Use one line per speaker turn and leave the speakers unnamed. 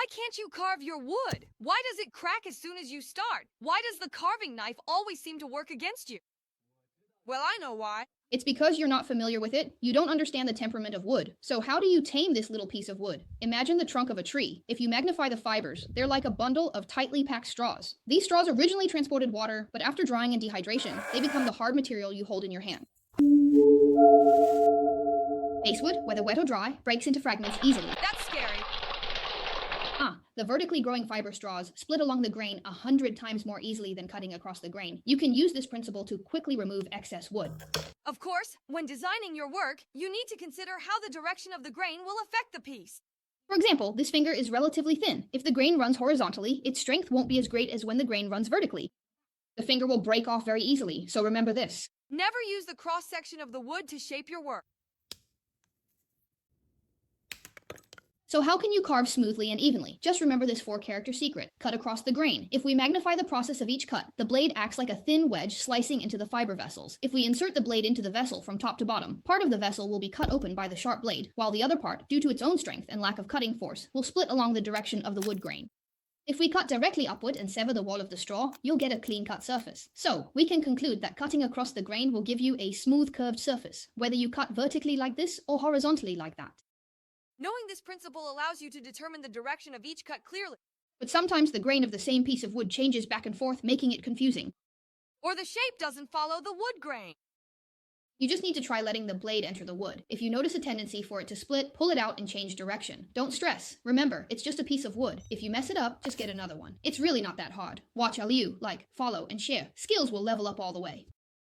Why can't you carve your wood? Why does it crack as soon as you start? Why does the carving knife always seem to work against you? Well, I know why.
It's because you're not familiar with it. You don't understand the temperament of wood. So how do you tame this little piece of wood? Imagine the trunk of a tree. If you magnify the fibers, they're like a bundle of tightly packed straws. These straws originally transported water, but after drying and dehydration, they become the hard material you hold in your hand. Basswood, whether wet or dry, breaks into fragments easily.
That's scary.
The vertically growing fiber straws split along the grain 100 times more easily than cutting across the grain. You can use this principle to quickly remove excess wood.
Of course, when designing your work, you need to consider how the direction of the grain will affect the piece.
For example, this finger is relatively thin. If the grain runs horizontally, its strength won't be as great as when the grain runs vertically. The finger will break off very easily, so remember this.
Never use the cross-section of the wood to shape your work.
So how can you carve smoothly and evenly? Just remember this 4-character secret. Cut across the grain. If we magnify the process of each cut, the blade acts like a thin wedge slicing into the fiber vessels. If we insert the blade into the vessel from top to bottom, part of the vessel will be cut open by the sharp blade, while the other part, due to its own strength and lack of cutting force, will split along the direction of the wood grain. If we cut directly upward and sever the wall of the straw, you'll get a clean-cut surface. So, we can conclude that cutting across the grain will give you a smooth curved surface, whether you cut vertically like this or horizontally like that.
Knowing this principle allows you to determine the direction of each cut clearly.
But sometimes the grain of the same piece of wood changes back and forth, making it confusing.
Or the shape doesn't follow the wood grain.
You just need to try letting the blade enter the wood. If you notice a tendency for it to split, pull it out and change direction. Don't stress. Remember, it's just a piece of wood. If you mess it up, just get another one. It's really not that hard. Watch how you like, follow, and share. Skills will level up all the way.